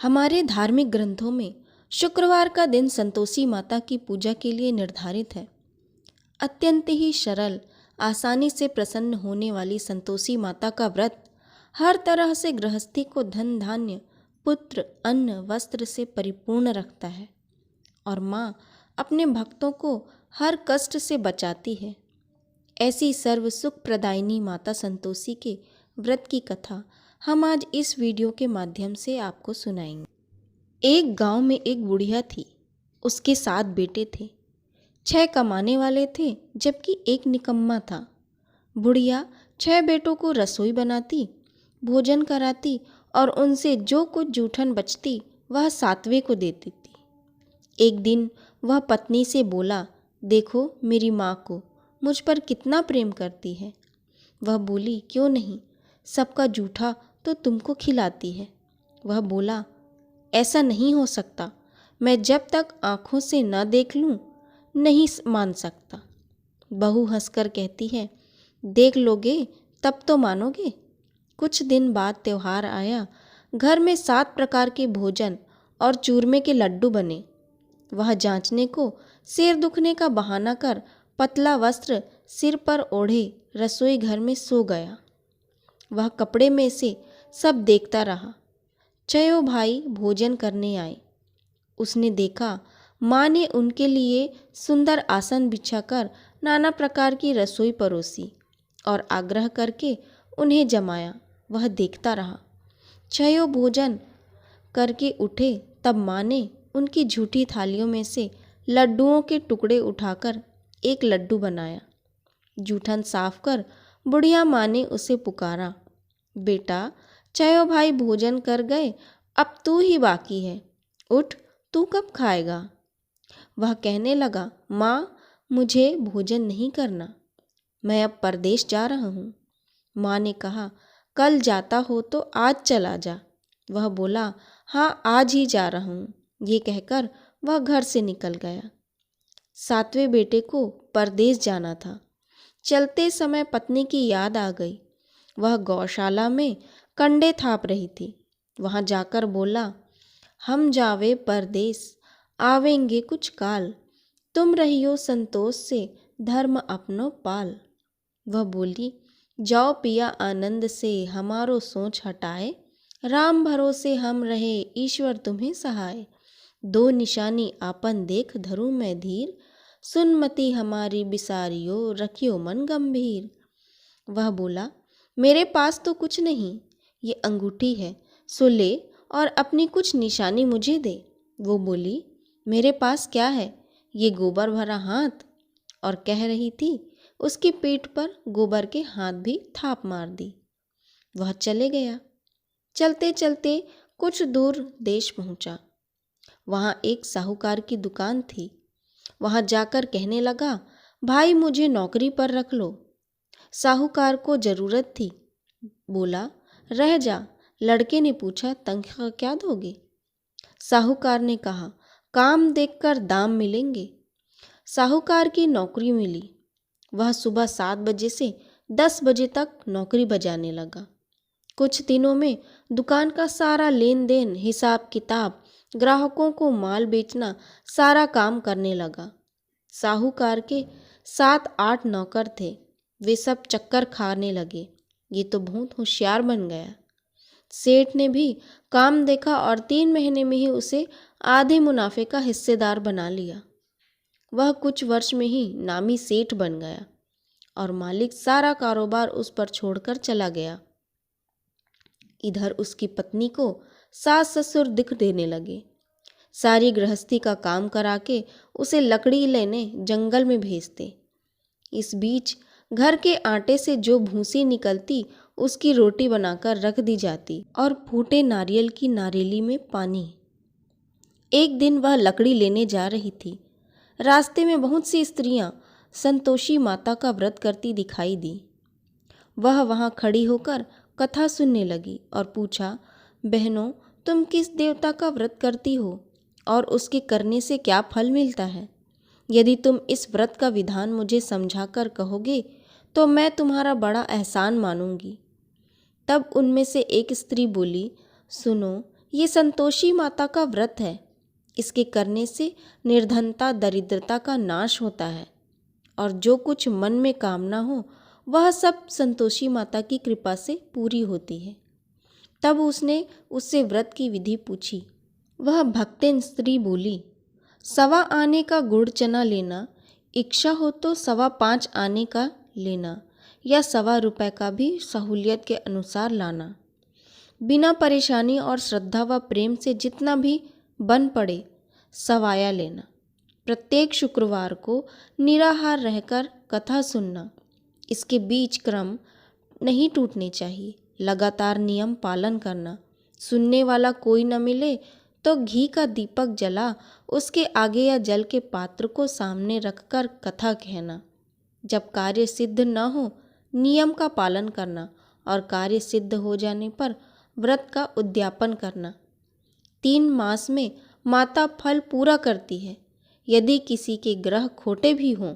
हमारे धार्मिक ग्रंथों में शुक्रवार का दिन संतोषी माता की पूजा के लिए निर्धारित है। अत्यंत ही सरल, आसानी से प्रसन्न होने वाली संतोषी माता का व्रत हर तरह से गृहस्थी को धन धान्य, पुत्र, अन्न, वस्त्र से परिपूर्ण रखता है और माँ अपने भक्तों को हर कष्ट से बचाती है। ऐसी सर्व सुख प्रदायिनी माता संतोषी के व्रत की कथा हम आज इस वीडियो के माध्यम से आपको सुनाएंगे। एक गांव में एक बुढ़िया थी। उसके 7 बेटे थे। 6 कमाने वाले थे जबकि एक निकम्मा था। बुढ़िया 6 बेटों को रसोई बनाती, भोजन कराती और उनसे जो कुछ जूठन बचती वह 7वें को देती थी। एक दिन वह पत्नी से बोला, देखो मेरी माँ को मुझ पर कितना प्रेम करती है। वह बोली, क्यों नहीं, सबका जूठा तो तुमको खिलाती है। वह बोला, ऐसा नहीं हो सकता, मैं जब तक आँखों से न देख लूँ नहीं मान सकता। बहू हंसकर कहती है, देख लोगे तब तो मानोगे। कुछ दिन बाद त्योहार आया। घर में 7 प्रकार के भोजन और चूरमे के लड्डू बने। वह जांचने को सिर दुखने का बहाना कर पतला वस्त्र सिर पर ओढ़े रसोई घर में सो गया। वह कपड़े में से सब देखता रहा। 6 भाई भोजन करने आए। उसने देखा माँ ने उनके लिए सुंदर आसन बिछाकर नाना प्रकार की रसोई परोसी और आग्रह करके उन्हें जमाया। वह देखता रहा। 6 भोजन करके उठे तब माँ ने उनकी झूठी थालियों में से लड्डुओं के टुकड़े उठाकर एक लड्डू बनाया। जूठन साफ कर बुढ़िया माँ ने उसे पुकारा, बेटा 6 भाई भोजन कर गए, अब तू ही बाकी है, उठ, तू कब खाएगा। वह कहने लगा, माँ मुझे भोजन नहीं करना, मैं अब परदेश जा रहा हूँ। माँ ने कहा, कल जाता हो तो आज चला जा। वह बोला, हाँ आज ही जा रहा हूँ। ये कहकर वह घर से निकल गया। 7वें बेटे को परदेश जाना था। चलते समय पत्नी की याद आ गई। वह गौशाला में कंडे थाप रही थी। वहां जाकर बोला, हम जावे परदेश, आवेंगे कुछ काल, तुम रहियो संतोष से, धर्म अपनो पाल। वह बोली, जाओ पिया आनंद से, हमारो सोच हटाए, राम भरोसे हम रहे, ईश्वर तुम्हें सहाय। 2 निशानी आपन देख धरूं मैं धीर, सुनमति हमारी बिसारियो, रखियो मन गंभीर। वह बोला, मेरे पास तो कुछ नहीं, ये अंगूठी है, सो ले और अपनी कुछ निशानी मुझे दे। वो बोली, मेरे पास क्या है, ये गोबर भरा हाथ। और कह रही थी उसकी पीठ पर गोबर के हाथ भी थाप मार दी। वह चले गया। चलते चलते कुछ दूर देश पहुंचा। वहां एक साहूकार की दुकान थी। वहां जाकर कहने लगा, भाई मुझे नौकरी पर रख लो। साहूकार को जरूरत थी। बोला, रह जा। लड़के ने पूछा, तनख्वाह क्या दोगे। साहूकार ने कहा, काम देखकर दाम मिलेंगे। साहूकार की नौकरी मिली। वह सुबह 7 बजे से 10 बजे तक नौकरी बजाने लगा। कुछ दिनों में दुकान का सारा लेन देन, हिसाब किताब, ग्राहकों को माल बेचना, सारा काम करने लगा। साहूकार के 7-8 नौकर थे। वे सब चक्कर खाने लगे। ये तो बहुत होशियार बन गया। सेठ ने भी काम देखा और 3 महीने में ही उसे आधे मुनाफे का हिस्सेदार बना लिया। वह कुछ वर्ष में ही नामी सेठ बन गया और मालिक सारा कारोबार उस पर छोड़कर चला गया। इधर उसकी पत्नी को सास ससुर दुख देने लगे। सारी गृहस्थी का काम करा के उसे लकड़ी लेने जंगल में भेजते। इस बीच घर के आटे से जो भूसी निकलती उसकी रोटी बनाकर रख दी जाती और फूटे नारियल की नारेली में पानी। एक दिन वह लकड़ी लेने जा रही थी। रास्ते में बहुत सी स्त्रियां संतोषी माता का व्रत करती दिखाई दी। वह वहां खड़ी होकर कथा सुनने लगी और पूछा, बहनों तुम किस देवता का व्रत करती हो और उसके करने से क्या फल मिलता है। यदि तुम इस व्रत का विधान मुझे समझाकर कहोगे तो मैं तुम्हारा बड़ा एहसान मानूंगी। तब उनमें से एक स्त्री बोली, सुनो, ये संतोषी माता का व्रत है। इसके करने से निर्धनता दरिद्रता का नाश होता है और जो कुछ मन में कामना हो वह सब संतोषी माता की कृपा से पूरी होती है। तब उसने उससे व्रत की विधि पूछी। वह भक्तिन स्त्री बोली, 1.25 आने का गुड़ चना लेना, इच्छा हो तो 5.25 आने का लेना या 1.25 रुपये का भी सहूलियत के अनुसार लाना। बिना परेशानी और श्रद्धा व प्रेम से जितना भी बन पड़े सवाया लेना। प्रत्येक शुक्रवार को निराहार रहकर कथा सुनना। इसके बीच क्रम नहीं टूटने चाहिए। लगातार नियम पालन करना। सुनने वाला कोई न मिले तो घी का दीपक जला उसके आगे या जल के पात्र को सामने रखकर कथा कहना। जब कार्य सिद्ध न हो नियम का पालन करना और कार्य सिद्ध हो जाने पर व्रत का उद्यापन करना। 3 मास में माता फल पूरा करती है। यदि किसी के ग्रह खोटे भी हों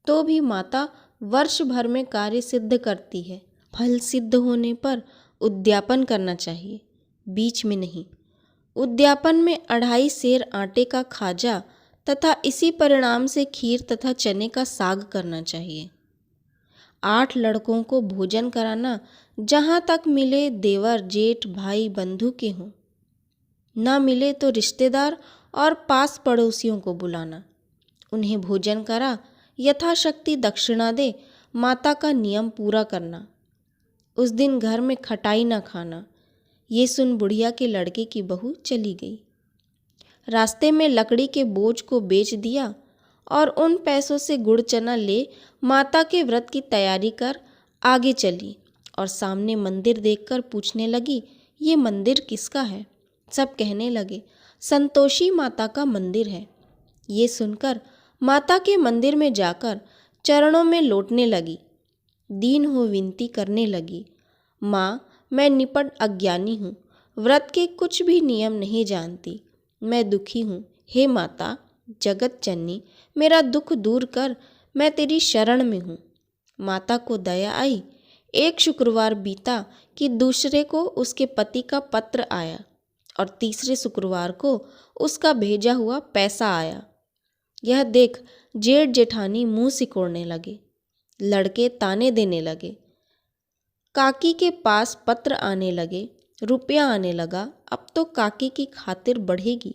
तो भी माता वर्ष भर में कार्य सिद्ध करती है। फल सिद्ध होने पर उद्यापन करना चाहिए, बीच में नहीं। उद्यापन में 2.5 सेर आटे का खाजा तथा इसी परिणाम से खीर तथा चने का साग करना चाहिए। 8 लड़कों को भोजन कराना, जहाँ तक मिले देवर जेठ भाई बंधु के हों, ना मिले तो रिश्तेदार और पास पड़ोसियों को बुलाना। उन्हें भोजन करा, यथाशक्ति दक्षिणा दे, माता का नियम पूरा करना। उस दिन घर में खटाई न खाना। ये सुन बुढ़िया के लड़के की बहू चली गई। रास्ते में लकड़ी के बोझ को बेच दिया और उन पैसों से गुड़ चना ले माता के व्रत की तैयारी कर आगे चली और सामने मंदिर देखकर पूछने लगी, ये मंदिर किसका है? सब कहने लगे, संतोषी माता का मंदिर है। ये सुनकर माता के मंदिर में जाकर चरणों में लौटने लगी। दीन हो विनती करने लगी, माँ मैं निपट अज्ञानी हूँ, व्रत के कुछ भी नियम नहीं जानती, मैं दुखी हूँ। हे माता जगत जननी, मेरा दुख दूर कर, मैं तेरी शरण में हूँ। माता को दया आई। एक शुक्रवार बीता कि दूसरे को उसके पति का पत्र आया और तीसरे शुक्रवार को उसका भेजा हुआ पैसा आया। यह देख जेठ जेठानी मुंह सिकोड़ने लगे। लड़के ताने देने लगे। काकी के पास पत्र आने लगे, रुपया आने लगा। अब तो काकी की खातिर बढ़ेगी।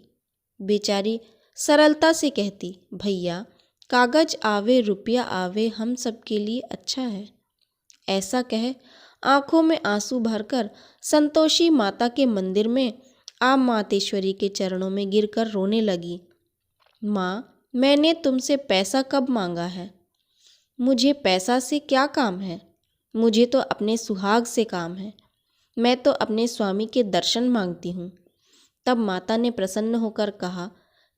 बेचारी सरलता से कहती, भैया कागज आवे रुपया आवे हम सब के लिए अच्छा है। ऐसा कह आंखों में आंसू भरकर संतोषी माता के मंदिर में आ मातेश्वरी के चरणों में गिरकर रोने लगी। माँ मैंने तुमसे पैसा कब मांगा है? मुझे पैसा से क्या काम है? मुझे तो अपने सुहाग से काम है। मैं तो अपने स्वामी के दर्शन मांगती हूँ। तब माता ने प्रसन्न होकर कहा,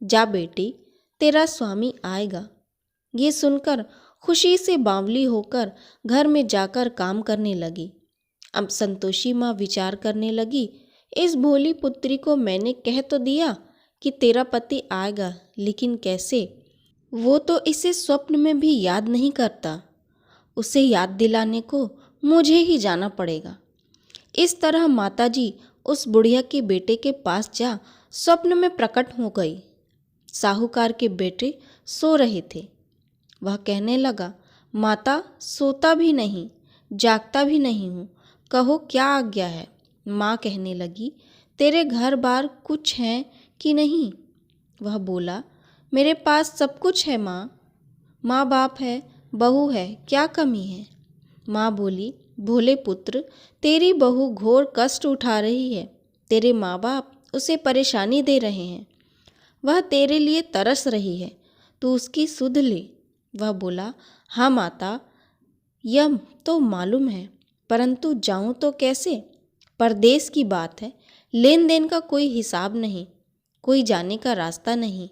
जा बेटी तेरा स्वामी आएगा। ये सुनकर खुशी से बावली होकर घर में जाकर काम करने लगी। अब संतोषी माँ विचार करने लगी, इस भोली पुत्री को मैंने कह तो दिया कि तेरा पति आएगा, लेकिन कैसे? वो तो इसे स्वप्न में भी याद नहीं करता। उसे याद दिलाने को मुझे ही जाना पड़ेगा। इस तरह माताजी उस बुढ़िया के बेटे के पास जा स्वप्न में प्रकट हो गई। साहूकार के बेटे सो रहे थे। वह कहने लगा, माता सोता भी नहीं जागता भी नहीं हूँ, कहो क्या आज्ञा है? माँ कहने लगी, तेरे घर बार कुछ है कि नहीं? वह बोला, मेरे पास सब कुछ है माँ। माँ बाप है, बहू है, क्या कमी है? माँ बोली, भोले पुत्र तेरी बहू घोर कष्ट उठा रही है। तेरे माँ बाप उसे परेशानी दे रहे हैं। वह तेरे लिए तरस रही है, तू उसकी सुध ले। वह बोला, हाँ माता यह तो मालूम है, परंतु जाऊं तो कैसे? परदेश की बात है, लेन देन का कोई हिसाब नहीं, कोई जाने का रास्ता नहीं,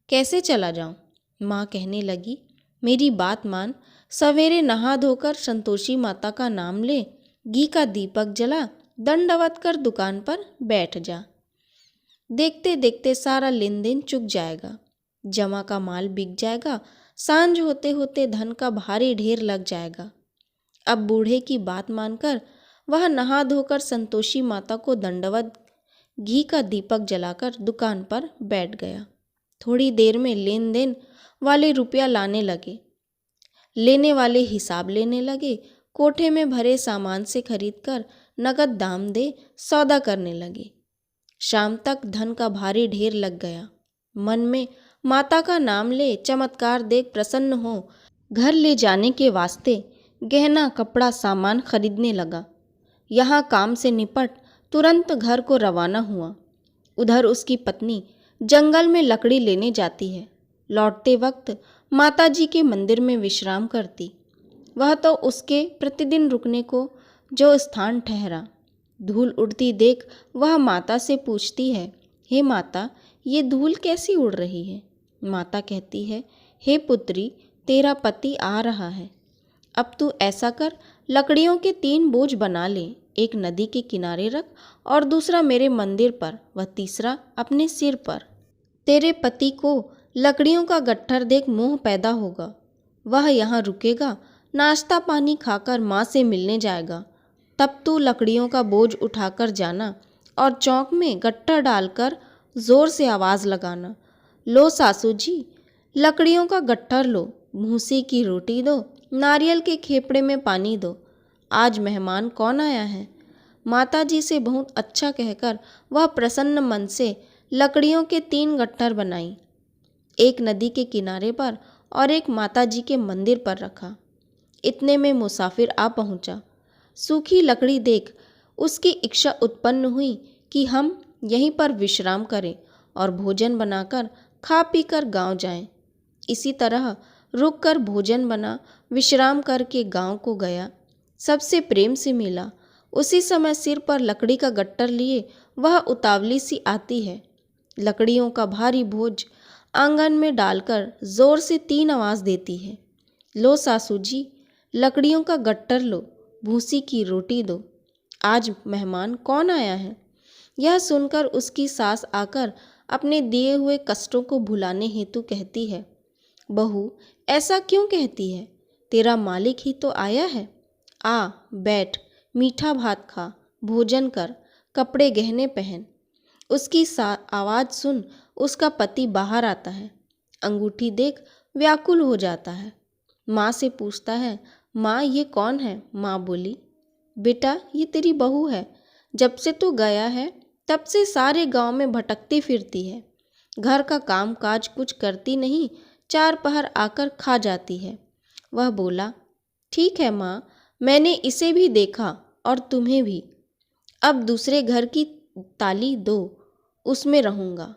कैसे चला जाऊं? माँ कहने लगी, मेरी बात मान, सवेरे नहा धोकर संतोषी माता का नाम ले, घी का दीपक जला, दंडवत कर दुकान पर बैठ जा। देखते देखते सारा लेन देन चुक जाएगा, जमा का माल बिक जाएगा, सांझ होते होते धन का भारी ढेर लग जाएगा। अब बूढ़े की बात मानकर वह नहा धोकर संतोषी माता को दंडवत घी का दीपक जलाकर दुकान पर बैठ गया। थोड़ी देर में लेन देन वाले रुपया लाने लगे, लेने वाले हिसाब लेने लगे। कोठे में भरे सामान से खरीदकर नगद दाम दे सौदा करने लगे। शाम तक धन का भारी ढेर लग गया। मन में माता का नाम ले चमत्कार देख प्रसन्न हो घर ले जाने के वास्ते गहना कपड़ा सामान खरीदने लगा। यहाँ काम से निपट तुरंत घर को रवाना हुआ। उधर उसकी पत्नी जंगल में लकड़ी लेने जाती है। लौटते वक्त माताजी के मंदिर में विश्राम करती। वह तो उसके प्रतिदिन रुकने को जो स्थान ठहरा। धूल उड़ती देख वह माता से पूछती है, हे माता, ये धूल कैसी उड़ रही है? माता कहती है, हे पुत्री, तेरा पति आ रहा है। अब तू ऐसा कर, लकड़ियों के 3 बोझ बना ले। एक नदी के किनारे रख और दूसरा मेरे मंदिर पर व तीसरा अपने सिर पर। तेरे पति को लकड़ियों का गट्ठर देख मोह पैदा होगा। वह यहाँ रुकेगा, नाश्ता पानी खाकर माँ से मिलने जाएगा। तब तू लकड़ियों का बोझ उठाकर जाना और चौक में गट्ठर डालकर जोर से आवाज़ लगाना, लो सासू जी, लकड़ियों का गट्ठर लो, भूसी की रोटी दो, नारियल के खेपड़े में पानी दो। आज मेहमान कौन आया है? माताजी से बहुत अच्छा कहकर वह प्रसन्न मन से लकड़ियों के 3 गट्ठर बनाई। एक नदी के किनारे पर और एक माताजी के मंदिर पर रखा। इतने में मुसाफिर आ पहुंचा। सूखी लकड़ी देख उसकी इच्छा उत्पन्न हुई कि हम यहीं पर विश्राम करें और भोजन बनाकर खा पी कर गाँव जाएं। इसी तरह रुककर भोजन बना विश्राम करके गांव को गया। सबसे प्रेम से मिला। उसी समय सिर पर लकड़ी का गट्ठर लिए वह उतावली सी आती है। लकड़ियों का भारी बोझ आंगन में डालकर जोर से 3 आवाज़ देती है, लो सासू जी, लकड़ियों का गट्ठर लो, भूसी की रोटी दो। आज मेहमान कौन आया है? यह सुनकर उसकी सास आकर अपने दिए हुए कष्टों को भुलाने हेतु कहती है, बहू, ऐसा क्यों कहती है? तेरा मालिक ही तो आया है। आ बैठ, मीठा भात खा, भोजन कर, कपड़े गहने पहन। उसकी आवाज़ सुन उसका पति बाहर आता है। अंगूठी देख व्याकुल हो जाता है। माँ से पूछता है, माँ ये कौन है? माँ बोली, बेटा ये तेरी बहू है। जब से तू गया है तब से सारे गांव में भटकती फिरती है। घर का काम काज कुछ करती नहीं, 4 पहर आकर खा जाती है। वह बोला, ठीक है माँ, मैंने इसे भी देखा और तुम्हें भी। अब दूसरे घर की ताली दो, उसमें रहूँगा।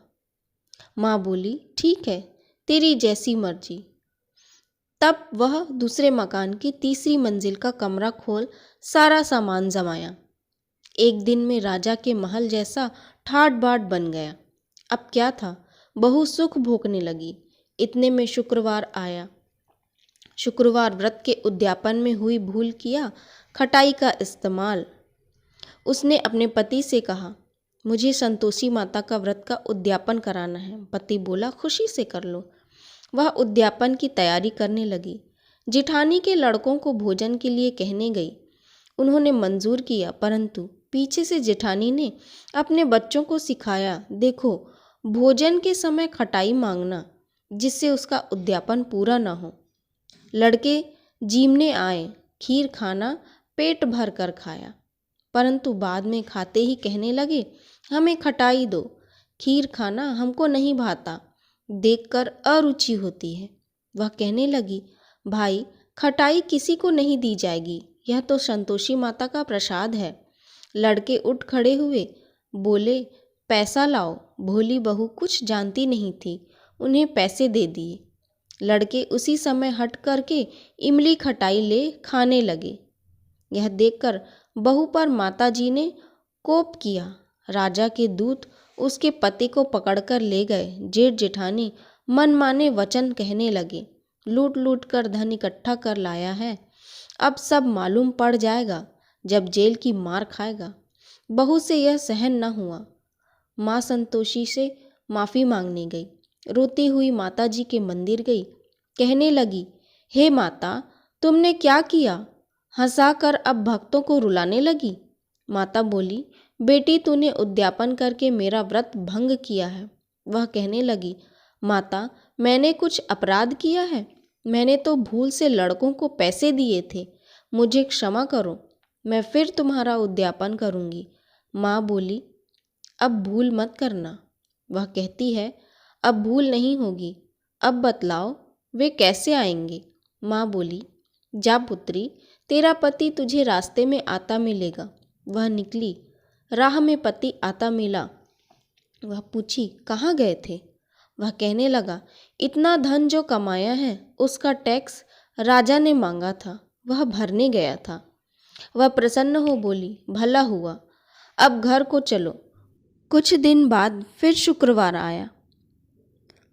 माँ बोली, ठीक है, तेरी जैसी मर्जी। तब वह दूसरे मकान की 3री मंजिल का कमरा खोल सारा सामान जमाया। एक दिन में राजा के महल जैसा ठाट बाट बन गया। अब क्या था, बहू सुख भोगने लगी। इतने में शुक्रवार आया। शुक्रवार व्रत के उद्यापन में हुई भूल किया खटाई का इस्तेमाल। उसने अपने पति से कहा, मुझे संतोषी माता का व्रत का उद्यापन कराना है। पति बोला, खुशी से कर लो। वह उद्यापन की तैयारी करने लगी। जिठानी के लड़कों को भोजन के लिए कहने गई। उन्होंने मंजूर किया, परंतु पीछे से जेठानी ने अपने बच्चों को सिखाया, देखो भोजन के समय खटाई मांगना, जिससे उसका उद्यापन पूरा न हो। लड़के जीमने आए, खीर खाना पेट भर कर खाया, परंतु बाद में खाते ही कहने लगे, हमें खटाई दो, खीर खाना हमको नहीं भाता, देखकर अरुचि होती है। वह कहने लगी, भाई खटाई किसी को नहीं दी जाएगी, यह तो संतोषी माता का प्रसाद है। लड़के उठ खड़े हुए, बोले, पैसा लाओ। भोली बहू कुछ जानती नहीं थी, उन्हें पैसे दे दिए। लड़के उसी समय हट करके इमली खटाई ले खाने लगे। यह देखकर बहू पर माताजी ने कोप किया। राजा के दूत उसके पति को पकड़कर ले गए। जेठ जेठानी मनमाने वचन कहने लगे, लूट लूट कर धन इकट्ठा कर लाया है, अब सब मालूम पड़ जाएगा जब जेल की मार खाएगा। बहू से यह सहन न हुआ। माँ संतोषी से माफ़ी मांगने गई। रोती हुई माताजी के मंदिर गई। कहने लगी, हे माता, तुमने क्या किया? हंसाकर अब भक्तों को रुलाने लगी। माता बोली, बेटी तूने उद्यापन करके मेरा व्रत भंग किया है। वह कहने लगी, माता मैंने कुछ अपराध किया है? मैंने तो भूल से लड़कों को पैसे दिए थे, मुझे क्षमा करो, मैं फिर तुम्हारा उद्यापन करूँगी। माँ बोली, अब भूल मत करना। वह कहती है, अब भूल नहीं होगी, अब बतलाओ वे कैसे आएंगे? माँ बोली, जा पुत्री, तेरा पति तुझे रास्ते में आता मिलेगा। वह निकली, राह में पति आता मिला। वह पूछी, कहाँ गए थे? वह कहने लगा, इतना धन जो कमाया है उसका टैक्स राजा ने मांगा था, वह भरने गया था। वह प्रसन्न हो बोली, भला हुआ, अब घर को चलो। कुछ दिन बाद फिर शुक्रवार आया।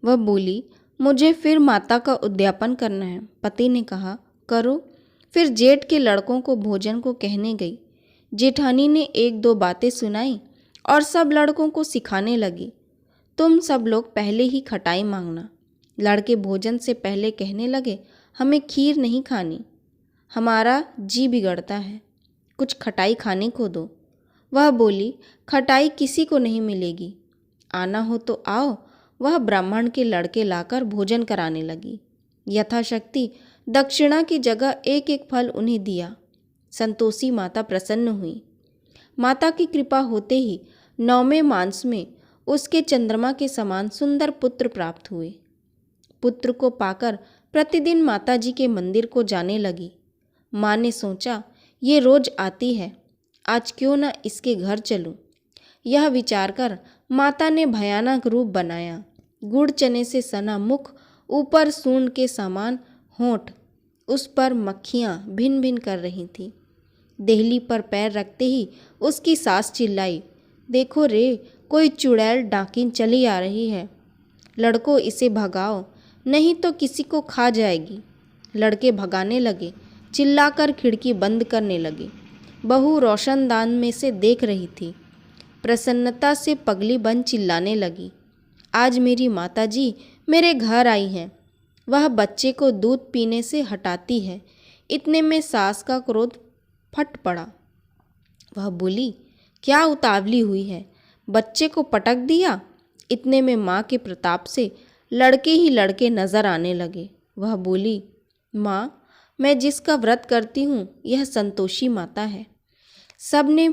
वह बोली, मुझे फिर माता का उद्यापन करना है। पति ने कहा, करो। फिर जेठ के लड़कों को भोजन को कहने गई। जेठानी ने एक दो बातें सुनाई और सब लड़कों को सिखाने लगी, तुम सब लोग पहले ही खटाई मांगना। लड़के भोजन से पहले कहने लगे, हमें खीर नहीं खानी, हमारा जी बिगड़ता है, कुछ खटाई खाने को दो। वह बोली, खटाई किसी को नहीं मिलेगी, आना हो तो आओ। वह ब्राह्मण के लड़के लाकर भोजन कराने लगी। यथाशक्ति दक्षिणा की जगह एक एक फल उन्हें दिया। संतोषी माता प्रसन्न हुई। माता की कृपा होते ही 9वें मास में उसके चंद्रमा के समान सुंदर पुत्र प्राप्त हुए। पुत्र को पाकर प्रतिदिन माता जी के मंदिर को जाने लगी। माँ ने सोचा, ये रोज आती है, आज क्यों न इसके घर चलूं। यह विचार कर माता ने भयानक रूप बनाया। गुड़ चने से सना मुख, ऊपर सूंड के समान होंठ, उस पर मक्खियाँ भिन भिन कर रही थीं। देहली पर पैर रखते ही उसकी सास चिल्लाई, देखो रे, कोई चुड़ैल डाकिन चली आ रही है, लड़कों इसे भगाओ, नहीं तो किसी को खा जाएगी। लड़के भगाने लगे, चिल्लाकर खिड़की बंद करने लगे। बहू रोशनदान में से देख रही थी। प्रसन्नता से पगली बन चिल्लाने लगी, आज मेरी माताजी मेरे घर आई हैं। वह बच्चे को दूध पीने से हटाती है। इतने में सास का क्रोध फट पड़ा। वह बोली, क्या उतावली हुई है, बच्चे को पटक दिया। इतने में माँ के प्रताप से लड़के ही लड़के नजर आने लगे। वह बोली, माँ, मैं जिसका व्रत करती हूँ यह संतोषी माता है। सब ने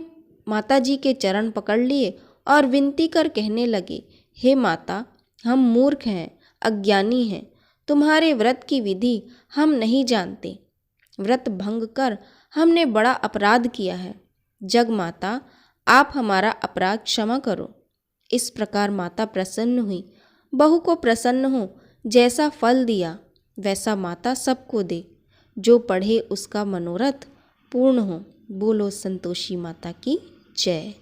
माता जी के चरण पकड़ लिए और विनती कर कहने लगे, हे माता, हम मूर्ख हैं, अज्ञानी हैं, तुम्हारे व्रत की विधि हम नहीं जानते। व्रत भंग कर हमने बड़ा अपराध किया है। जग माता, आप हमारा अपराध क्षमा करो। इस प्रकार माता प्रसन्न हुई। बहू को प्रसन्न हो, जैसा फल दिया वैसा माता सबको दे। जो पढ़े उसका मनोरथ पूर्ण हो। बोलो संतोषी माता की जय।